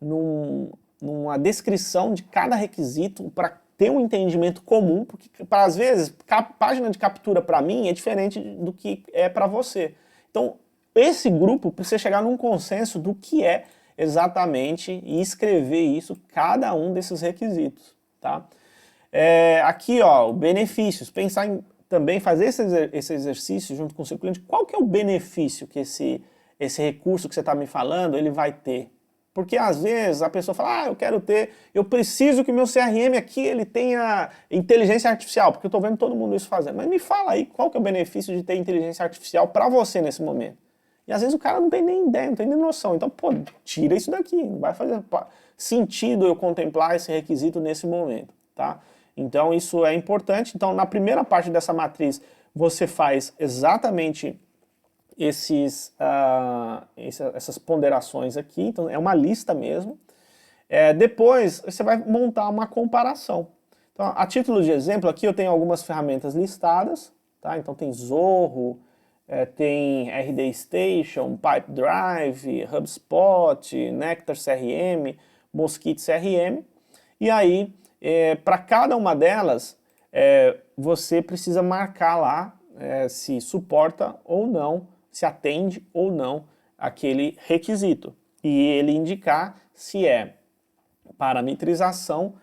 numa descrição de cada requisito para ter um entendimento comum, porque às vezes a página de captura para mim é diferente do que é para você. Então, esse grupo precisa chegar num consenso do que é exatamente e escrever isso, cada um desses requisitos, tá? Aqui, ó, benefícios, pensar em também fazer esse exercício junto com o seu cliente, qual que é o benefício que esse recurso que você está me falando, ele vai ter? Porque às vezes a pessoa fala, eu preciso que o meu CRM aqui ele tenha inteligência artificial, porque eu estou vendo todo mundo isso fazendo. Mas me fala aí, qual que é o benefício de ter inteligência artificial para você nesse momento? E às vezes o cara não tem nem ideia, não tem nem noção. Então, pô, tira isso daqui, não vai fazer sentido eu contemplar esse requisito nesse momento, tá? Então isso é importante. Então na primeira parte dessa matriz você faz exatamente essas ponderações aqui, então é uma lista mesmo. Depois você vai montar uma comparação. Então, a título de exemplo, aqui eu tenho algumas ferramentas listadas, tá? Então tem Zorro, tem RD Station, Pipedrive, HubSpot, Nectar CRM, Mosquito CRM, e aí para cada uma delas você precisa marcar lá se suporta ou não, se atende ou não aquele requisito. E ele indicar se é parametrização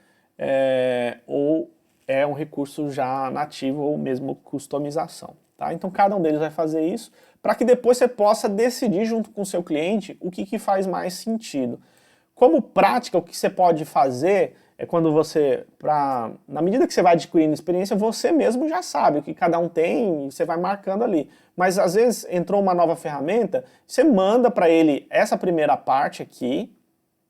ou é um recurso já nativo ou mesmo customização. Tá? Então cada um deles vai fazer isso para que depois você possa decidir junto com o seu cliente o que faz mais sentido. Como prática, o que você pode fazer é quando você, na medida que você vai adquirindo experiência, você mesmo já sabe o que cada um tem e você vai marcando ali. Mas às vezes entrou uma nova ferramenta, você manda para ele essa primeira parte aqui,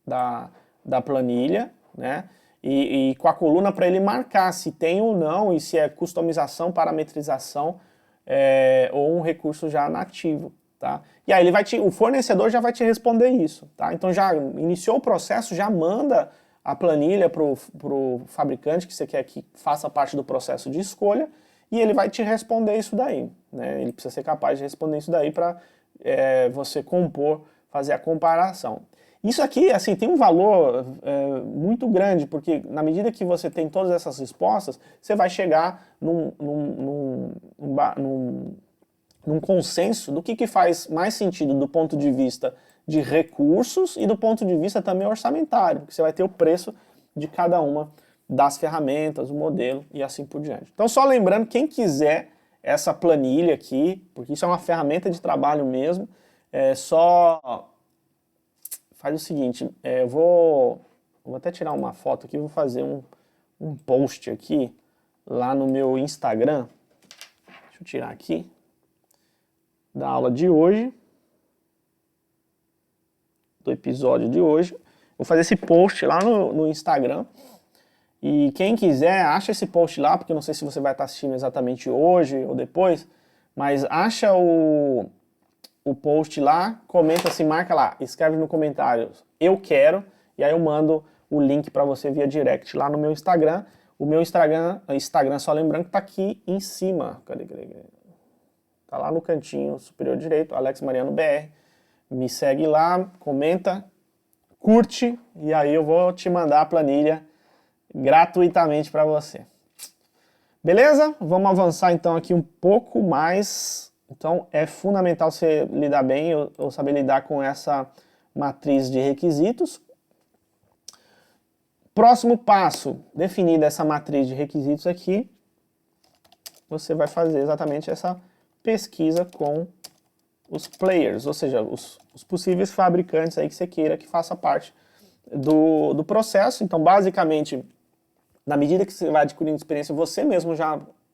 da planilha, né? E com a coluna para ele marcar se tem ou não e se é customização, parametrização ou um recurso já nativo, tá? E aí o fornecedor já vai te responder isso, tá? Então já iniciou o processo, já manda a planilha para o fabricante que você quer que faça parte do processo de escolha e ele vai te responder isso daí, né? Ele precisa ser capaz de responder isso daí para você compor, fazer a comparação. Isso aqui, assim, tem um valor muito grande, porque na medida que você tem todas essas respostas, você vai chegar num consenso do que faz mais sentido do ponto de vista de recursos e do ponto de vista também orçamentário, porque você vai ter o preço de cada uma das ferramentas, o modelo e assim por diante. Então só lembrando, quem quiser essa planilha aqui, porque isso é uma ferramenta de trabalho mesmo, só faz o seguinte, eu vou até tirar uma foto aqui, vou fazer um post aqui lá no meu Instagram, deixa eu tirar aqui, da aula de hoje, do episódio de hoje. Vou fazer esse post lá no Instagram. E quem quiser, acha esse post lá, porque eu não sei se você vai estar assistindo exatamente hoje ou depois, mas acha o post lá, comenta assim, marca lá, escreve no comentário, eu quero, e aí eu mando o link para você via direct lá no meu Instagram. O meu Instagram, só lembrando que tá aqui em cima. Cadê? Tá lá no cantinho superior direito, Alex Mariano BR. Me segue lá, comenta, curte, e aí eu vou te mandar a planilha gratuitamente para você. Beleza? Vamos avançar então aqui um pouco mais. Então é fundamental você lidar bem ou saber lidar com essa matriz de requisitos. Próximo passo, definida essa matriz de requisitos aqui, você vai fazer exatamente essa pesquisa com os players, ou seja, os possíveis fabricantes aí que você queira que faça parte do processo. Então, basicamente, na medida que você vai adquirindo experiência, você mesmo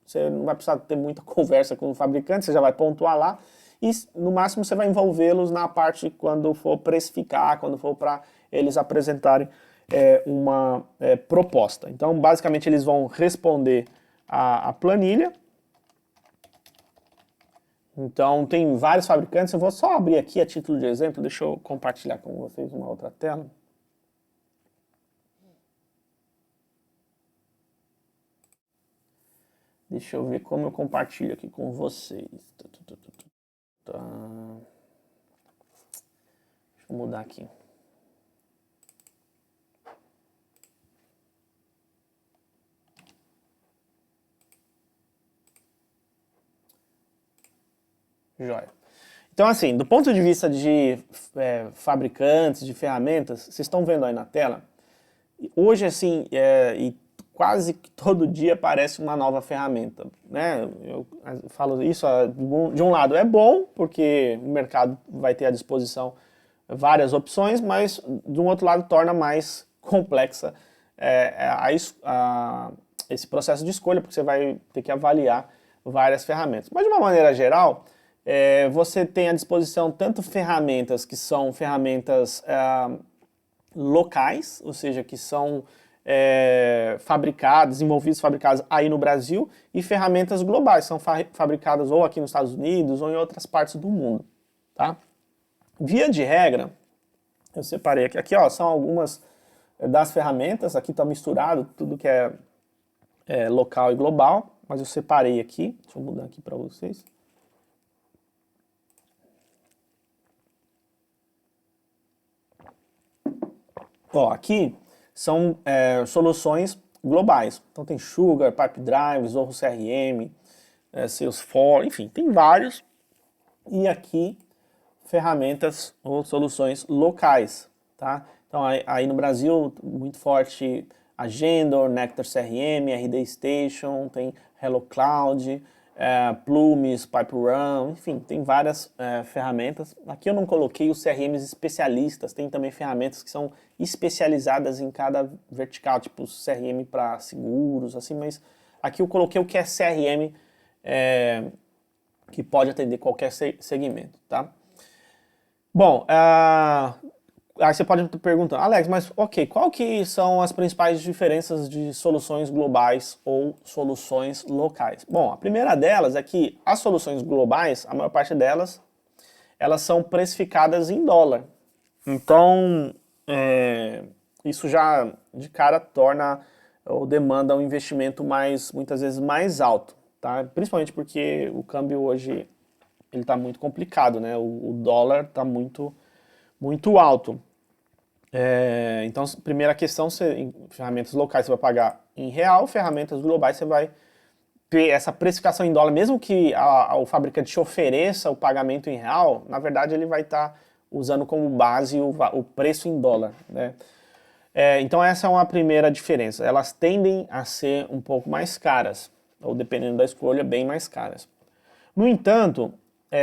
você não vai precisar ter muita conversa com o fabricante, você já vai pontuar lá e no máximo você vai envolvê-los na parte quando for precificar, quando for para eles apresentarem uma proposta. Então, basicamente, eles vão responder a planilha. Então, tem vários fabricantes, eu vou só abrir aqui a título de exemplo, deixa eu compartilhar com vocês uma outra tela. Deixa eu ver como eu compartilho aqui com vocês. Deixa eu mudar aqui. Joia. Então, assim, do ponto de vista de fabricantes, de ferramentas, vocês estão vendo aí na tela, hoje, assim, e quase todo dia aparece uma nova ferramenta, né? Eu falo isso, de um lado é bom, porque o mercado vai ter à disposição várias opções, mas de um outro lado torna mais complexa esse processo de escolha, porque você vai ter que avaliar várias ferramentas. Mas de uma maneira geral, você tem à disposição tanto ferramentas que são ferramentas locais, ou seja, que são desenvolvidas, fabricadas aí no Brasil, e ferramentas globais, são fabricadas ou aqui nos Estados Unidos ou em outras partes do mundo, tá? Via de regra, eu separei aqui ó, são algumas das ferramentas, aqui está misturado tudo que é local e global, mas eu separei aqui, deixa eu mudar aqui para vocês. Ó, aqui são soluções globais. Então tem Sugar, Pipedrive, Zorro CRM, Salesforce, enfim, tem vários. E aqui ferramentas ou soluções locais, tá? Então aí no Brasil, muito forte Agendor, Nectar CRM, RD Station, tem Hello Cloud, Plumes, PipeRun, enfim, tem várias ferramentas. Aqui eu não coloquei os CRMs especialistas, tem também ferramentas que são especializadas em cada vertical, tipo CRM para seguros, assim, mas aqui eu coloquei o que é CRM que pode atender qualquer segmento, tá? Bom, Aí você pode estar perguntando, Alex, mas ok, qual que são as principais diferenças de soluções globais ou soluções locais? Bom, a primeira delas é que as soluções globais, a maior parte delas, elas são precificadas em dólar. Então, isso já de cara torna ou demanda um investimento muitas vezes mais alto, tá? Principalmente porque o câmbio hoje ele está muito complicado, né? O dólar está muito alto. Então, primeira questão, em ferramentas locais você vai pagar em real, ferramentas globais você vai ter essa precificação em dólar, mesmo que o fabricante te ofereça o pagamento em real, na verdade ele vai estar usando como base o preço em dólar, né? Então essa é uma primeira diferença. Elas tendem a ser um pouco mais caras, ou dependendo da escolha, bem mais caras. No entanto,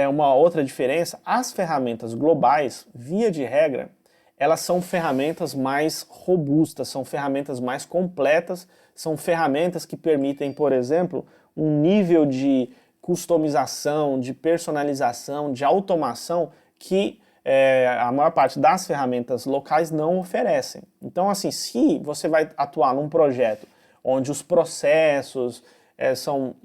uma outra diferença, as ferramentas globais, via de regra, elas são ferramentas mais robustas, são ferramentas mais completas, são ferramentas que permitem, por exemplo, um nível de customização, de personalização, de automação que a maior parte das ferramentas locais não oferecem. Então, assim, se você vai atuar num projeto onde os processos são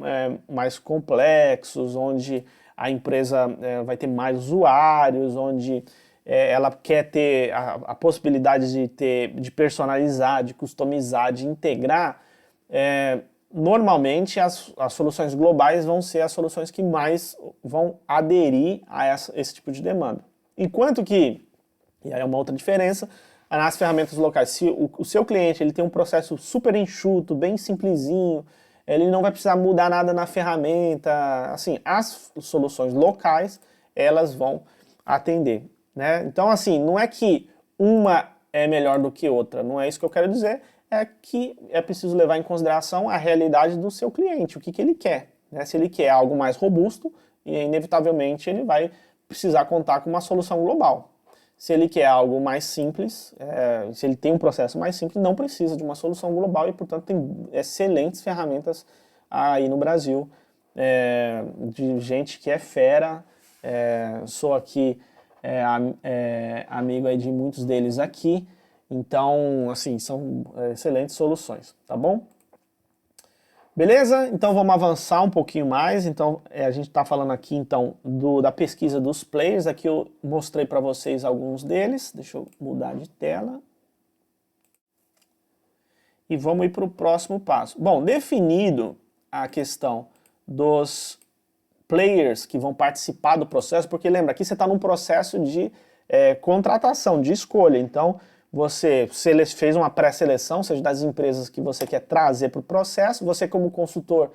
mais complexos, onde a empresa vai ter mais usuários, onde ela quer ter a possibilidade de personalizar, de customizar, de integrar, normalmente as soluções globais vão ser as soluções que mais vão aderir a esse tipo de demanda. Enquanto que, e aí é uma outra diferença, nas ferramentas locais, se o seu cliente ele tem um processo super enxuto, bem simplesinho, ele não vai precisar mudar nada na ferramenta, assim, as soluções locais, elas vão atender, né? Então, assim, não é que uma é melhor do que outra, não é isso que eu quero dizer, é que é preciso levar em consideração a realidade do seu cliente, o que ele quer, né? Se ele quer algo mais robusto, inevitavelmente ele vai precisar contar com uma solução global. Se ele quer algo mais simples, se ele tem um processo mais simples, não precisa de uma solução global e, portanto, tem excelentes ferramentas aí no Brasil, de gente que é fera, sou aqui amigo aí de muitos deles aqui, então, assim, são excelentes soluções, tá bom? Beleza? Então vamos avançar um pouquinho mais. Então a gente está falando aqui então da pesquisa dos players. Aqui eu mostrei para vocês alguns deles. Deixa eu mudar de tela. E vamos ir para o próximo passo. Bom, definido a questão dos players que vão participar do processo, porque lembra, aqui você está num processo de contratação, de escolha. Então você fez uma pré-seleção, seja das empresas que você quer trazer para o processo, você como consultor,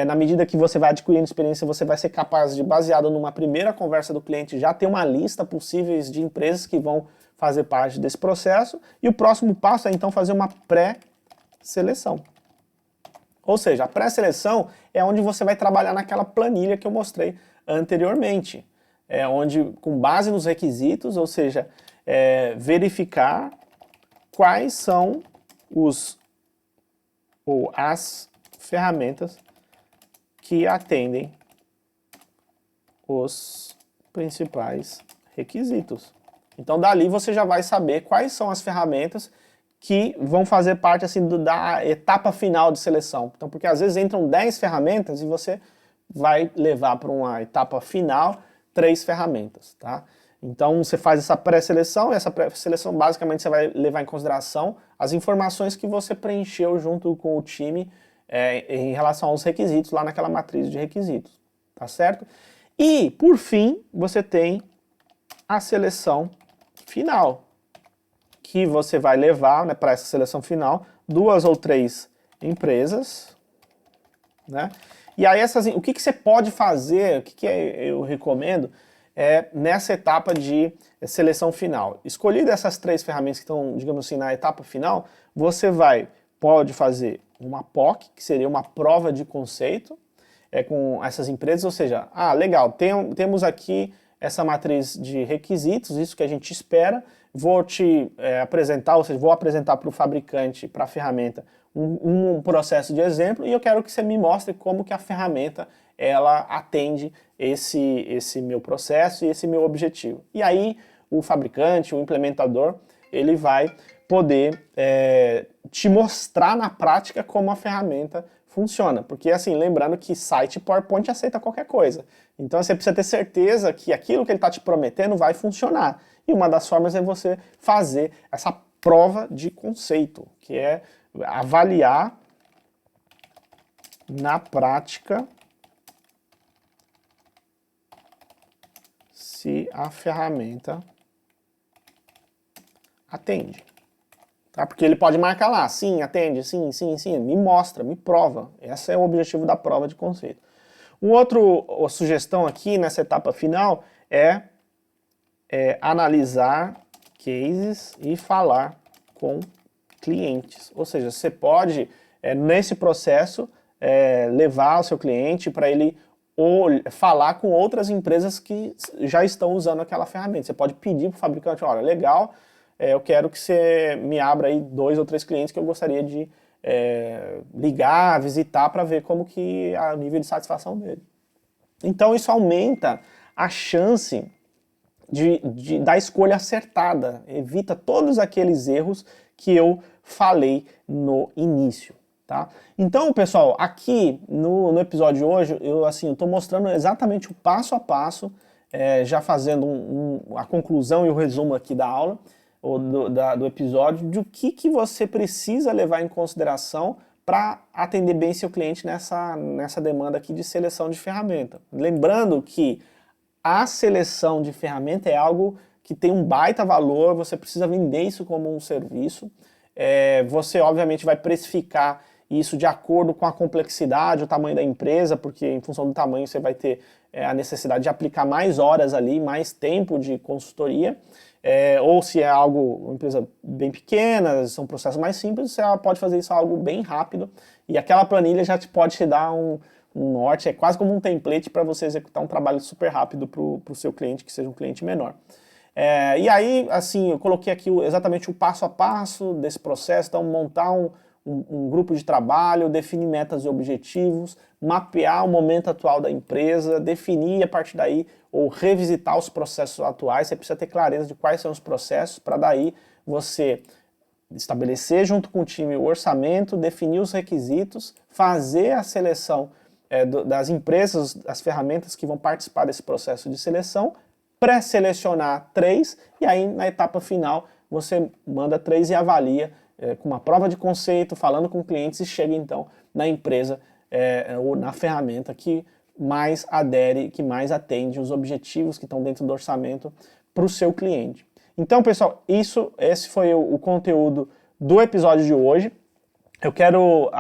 na medida que você vai adquirindo experiência, você vai ser capaz de, baseado numa primeira conversa do cliente, já ter uma lista possíveis de empresas que vão fazer parte desse processo, e o próximo passo é então fazer uma pré-seleção. Ou seja, a pré-seleção é onde você vai trabalhar naquela planilha que eu mostrei anteriormente, onde com base nos requisitos, ou seja, verificar quais são as ferramentas que atendem os principais requisitos. Então dali você já vai saber quais são as ferramentas que vão fazer parte assim, da etapa final de seleção. Então, porque às vezes entram 10 ferramentas e você vai levar para uma etapa final 3 ferramentas, tá? Então você faz essa pré-seleção, e essa pré-seleção basicamente você vai levar em consideração as informações que você preencheu junto com o time em relação aos requisitos, lá naquela matriz de requisitos, tá certo? E, por fim, você tem a seleção final, que você vai levar, né, para essa seleção final 2 ou 3 empresas, né? E aí o que você pode fazer, o que eu recomendo, nessa etapa de seleção final. Escolhido essas 3 ferramentas que estão, digamos assim, na etapa final, você pode fazer uma POC, que seria uma prova de conceito, com essas empresas, ou seja, legal, temos aqui essa matriz de requisitos, isso que a gente espera, vou te apresentar, ou seja, vou apresentar para o fabricante, para a ferramenta, um processo de exemplo, e eu quero que você me mostre como que a ferramenta ela atende esse meu processo e esse meu objetivo. E aí o fabricante, o implementador, ele vai poder te mostrar na prática como a ferramenta funciona. Porque assim, lembrando que site PowerPoint aceita qualquer coisa. Então você precisa ter certeza que aquilo que ele está te prometendo vai funcionar. E uma das formas é você fazer essa prova de conceito, que é avaliar na prática se a ferramenta atende. Tá? Porque ele pode marcar lá, sim, atende, sim, sim, sim, me mostra, me prova. Esse é o objetivo da prova de conceito. Outra sugestão aqui nessa etapa final é analisar cases e falar com clientes. Ou seja, você pode, nesse processo, levar o seu cliente para ele falar com outras empresas que já estão usando aquela ferramenta. Você pode pedir para o fabricante, olha, legal, eu quero que você me abra aí 2 ou 3 clientes que eu gostaria de ligar, visitar para ver como que é o nível de satisfação dele. Então isso aumenta a chance da escolha acertada, evita todos aqueles erros que eu falei no início. Tá? Então, pessoal, aqui no episódio de hoje, eu estou mostrando exatamente o passo a passo, já fazendo a conclusão e o resumo aqui da aula, ou do episódio, de o que você precisa levar em consideração para atender bem seu cliente nessa demanda aqui de seleção de ferramenta. Lembrando que a seleção de ferramenta é algo que tem um baita valor, você precisa vender isso como um serviço, você obviamente vai precificar isso de acordo com a complexidade, o tamanho da empresa, porque em função do tamanho você vai ter a necessidade de aplicar mais horas ali, mais tempo de consultoria, ou se é uma empresa bem pequena, são processos mais simples, você pode fazer isso algo bem rápido, e aquela planilha já pode te dar um norte, é quase como um template para você executar um trabalho super rápido para o seu cliente, que seja um cliente menor. E aí, assim, eu coloquei aqui exatamente o passo a passo desse processo, então montar um grupo de trabalho, definir metas e objetivos, mapear o momento atual da empresa, definir a partir daí ou revisitar os processos atuais. Você precisa ter clareza de quais são os processos para daí você estabelecer junto com o time o orçamento, definir os requisitos, fazer a seleção das empresas, as ferramentas que vão participar desse processo de seleção, pré-selecionar 3 e aí na etapa final você manda 3 e avalia com uma prova de conceito, falando com clientes e chega então na empresa ou na ferramenta que mais adere, que mais atende os objetivos que estão dentro do orçamento para o seu cliente. Então, pessoal, esse foi o conteúdo do episódio de hoje. Eu quero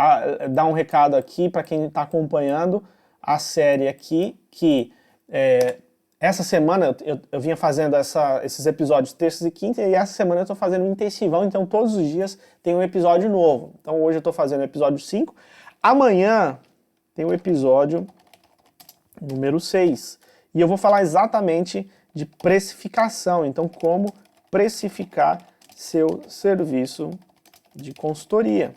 dar um recado aqui para quem está acompanhando a série aqui, que essa semana eu vinha fazendo esses episódios terças e quinta, e essa semana eu estou fazendo um intensivão, então todos os dias tem um episódio novo. Então hoje eu estou fazendo o episódio 5, amanhã tem o episódio número 6, e eu vou falar exatamente de precificação, então como precificar seu serviço de consultoria.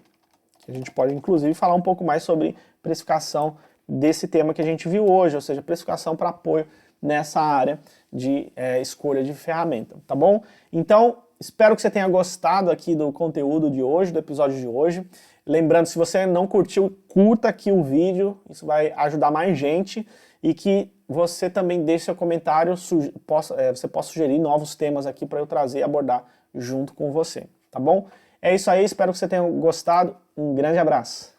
A gente pode inclusive falar um pouco mais sobre precificação desse tema que a gente viu hoje, ou seja, precificação para apoio nessa área de escolha de ferramenta, tá bom? Então, espero que você tenha gostado aqui do conteúdo de hoje, do episódio de hoje. Lembrando, se você não curtiu, curta aqui o vídeo, isso vai ajudar mais gente, e que você também deixe seu comentário, você possa sugerir novos temas aqui para eu trazer e abordar junto com você, tá bom? É isso aí, espero que você tenha gostado, um grande abraço.